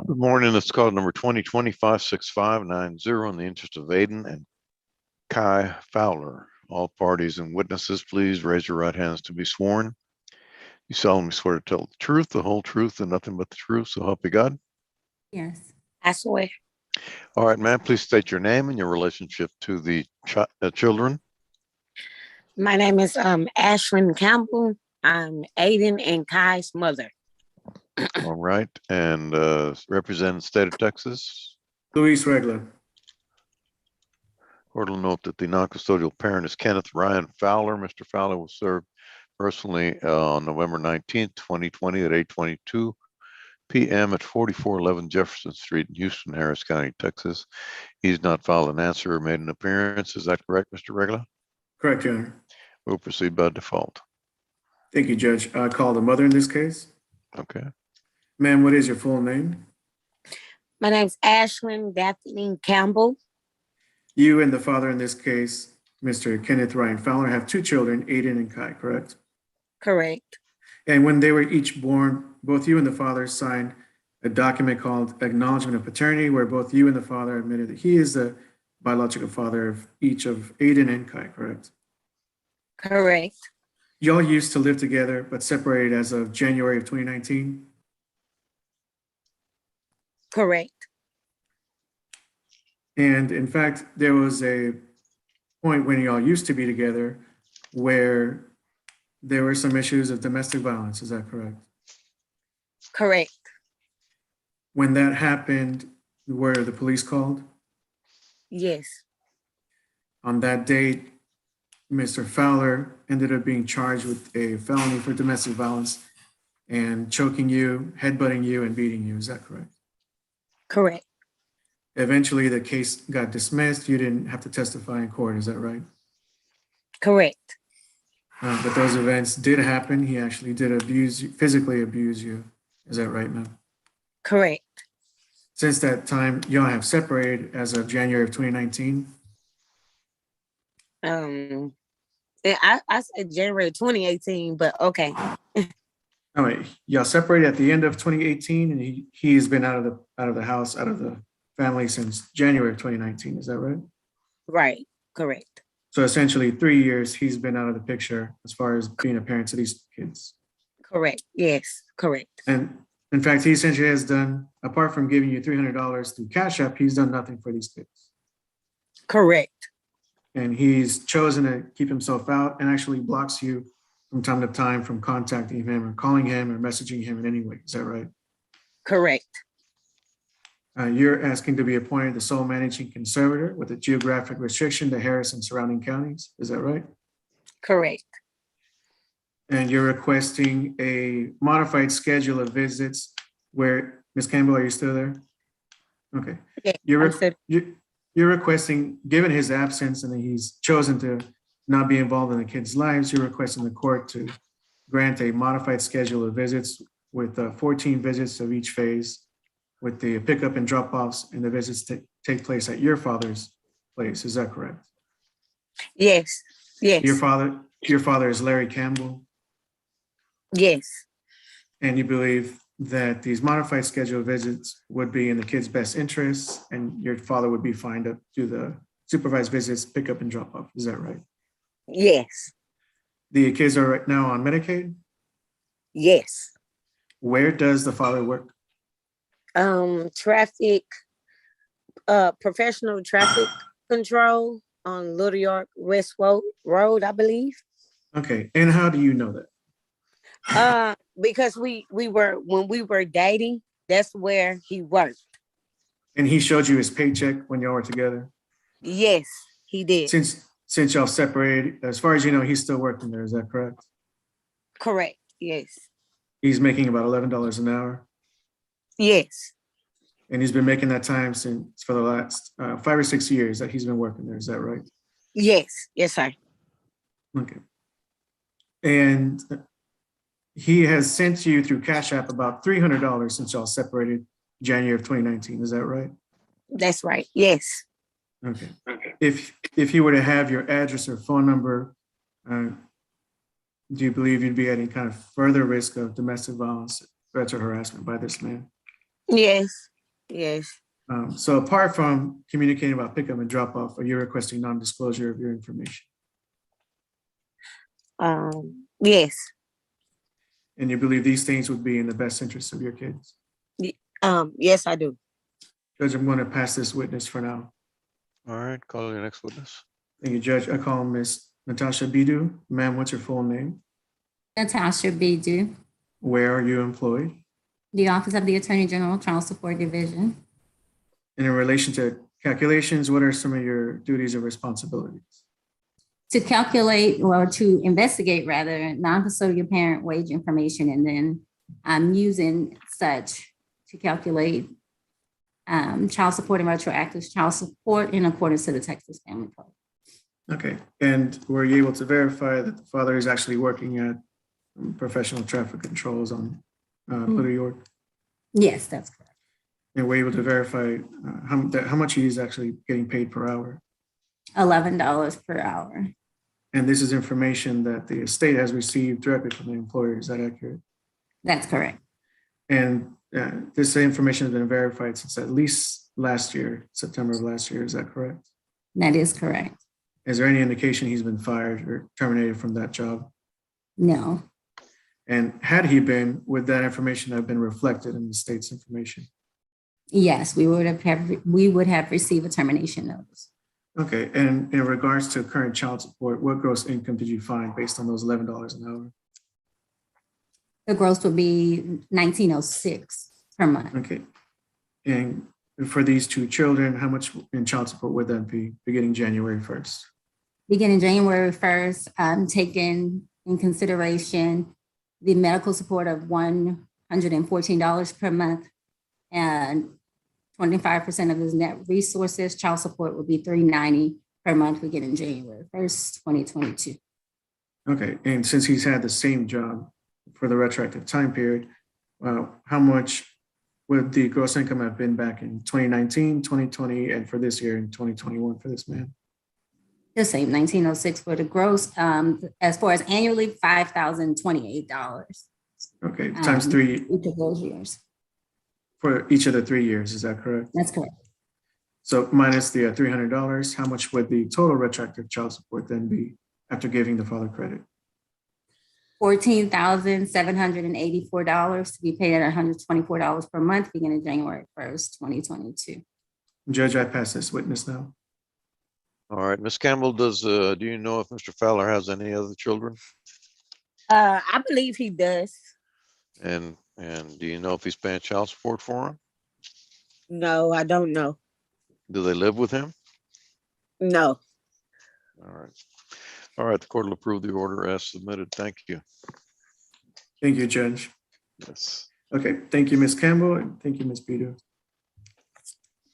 Good morning. It's called number 2025-6590 in the interest of Aiden and Kai Fowler. All parties and witnesses, please raise your right hands to be sworn. You solemnly swear to tell the truth, the whole truth, and nothing but the truth, so help you God? Yes, I swear. All right, ma'am, please state your name and your relationship to the children. My name is Ashlyn Campbell. I'm Aiden and Kai's mother. All right, and representing the state of Texas. Luis Regla. Court will note that the non-custodial parent is Kenneth Ryan Fowler. Mr. Fowler was served personally on November 19th, 2020 at 8:22 p.m. at 4411 Jefferson Street in Houston, Harris County, Texas. He's not filed an answer or made an appearance. Is that correct, Mr. Regla? Correct, Your Honor. We'll proceed by default. Thank you, Judge. I call the mother in this case. Okay. Ma'am, what is your full name? My name's Ashlyn Daphne Campbell. You and the father in this case, Mr. Kenneth Ryan Fowler, have two children, Aiden and Kai, correct? Correct. And when they were each born, both you and the father signed a document called Acknowledgement of Paternity, where both you and the father admitted that he is the biological father of each of Aiden and Kai, correct? Correct. Y'all used to live together, but separated as of January of 2019? Correct. And in fact, there was a point when y'all used to be together where there were some issues of domestic violence. Is that correct? Correct. When that happened, were the police called? Yes. On that date, Mr. Fowler ended up being charged with a felony for domestic violence and choking you, headbutting you, and beating you. Is that correct? Correct. Eventually, the case got dismissed. You didn't have to testify in court. Is that right? Correct. But those events did happen. He actually did abuse you, physically abuse you. Is that right, ma'am? Correct. Since that time, y'all have separated as of January of 2019. I said January 2018, but okay. Oh, wait, y'all separated at the end of 2018, and he's been out of the house, out of the family since January of 2019. Is that right? Right. Correct. So essentially 3 years he's been out of the picture as far as being a parent to these kids. Correct. Yes. Correct. And in fact, he essentially has done, apart from giving you $300 through Cash App, he's done nothing for these kids. Correct. And he's chosen to keep himself out and actually blocks you from time to time from contacting him or calling him or messaging him in any way. Is that right? Correct. You're asking to be appointed the sole managing conservator with a geographic restriction to Harris and surrounding counties. Is that right? Correct. And you're requesting a modified schedule of visits where, Ms. Campbell, are you still there? Okay. Yeah, You're requesting, given his absence and that he's chosen to not be involved in the kids' lives, you're requesting the court to grant a modified schedule of visits with 14 visits of each phase, with the pickup and drop-offs and the visits take place at your father's place. Is that correct? Yes. Yes. Your father is Larry Campbell, Yes. and you believe that these modified schedule visits would be in the kids' best interests, and your father would be fine to do the supervised visits, pickup and drop-off. Is that right? Yes. The kids are right now on Medicaid. Yes. Where does the father work? Traffic, professional traffic control on Little York West Road, I believe. Okay, and how do you know that? because when we were dating, that's where he worked. And he showed you his paycheck when y'all were together? Yes, he did. Since y'all separated, as far as you know, he's still working there, is that correct? Correct. Yes. He's making about $11 an hour, Yes. and he's been making that time since for the last 5 or 6 years that he's been working there, is that right? Yes. Yes, sir. Okay. And he has sent you through Cash App about $300 since y'all separated January of 2019, is that right? That's right. Yes. Okay. If you were to have your address or phone number, do you believe you'd be at any kind of further risk of domestic violence, threats, or harassment by this man? Yes. Yes. So apart from communicating about pickup and drop off, are you requesting non-disclosure of your information? Yes. And you believe these things would be in the best interest of your kids? Yes, I do. Judge, I'm going to pass this witness for now. All right, call your next witness. Thank you, Judge. I call Miss Natasha Bidu. Ma'am, what's your full name? Natasha Bidu, Where are you employed? the Office of the Attorney General, Child Support Division. And in relation to calculations, what are some of your duties or responsibilities? To calculate or to investigate rather non-custodial parent wage information, and then I'm using such to calculate child support and retroactive child support in accordance to the Texas Family Code. Okay, and were you able to verify that the father is actually working at professional traffic controls on Little York? Yes, that's correct. And were you able to verify how much he is actually getting paid per hour? $11 per hour. And this is information that the estate has received directly from the employer, is that accurate? That's correct. And this information has been verified since at least last year, September of last year, is that correct? That is correct. Is there any indication he's been fired or terminated from that job? No, And had he been, would that information have been reflected in the state's information? yes, we would have received a termination notice. Okay, and in regards to current child support, what gross income did you find based on those $11 an hour? The gross would be $19.06 per month. Okay, and for these two children, how much in child support would that be beginning January 1st? Beginning January 1st, I'm taking in consideration the medical support of $114 per month, and 25% of his net resources. Child support would be $390 per month beginning January 1st, 2022. Okay, and since he's had the same job for the retroactive time period, how much would the gross income have been back in 2019, 2020, and for this year in 2021 for this man? The same, $19.06 for the gross. As far as annually, $5,028. Okay, times three. Each of those years. For each of the 3 years, is that correct? That's correct. So minus the $300, how much would the total retroactive child support then be after giving the father credit? $14,784 to be paid at $124 per month beginning January 1st, 2022. Judge, I pass this witness now. All right, Ms. Campbell, do you know if Mr. Fowler has any other children? I believe he does. And do you know if he's paying child support for him? No, I don't know. Do they live with him? No. All right. All right, the court will approve the order as submitted. Thank you. Thank you, Judge. Yes. Okay, thank you, Ms. Campbell, and thank you, Ms. Bidu.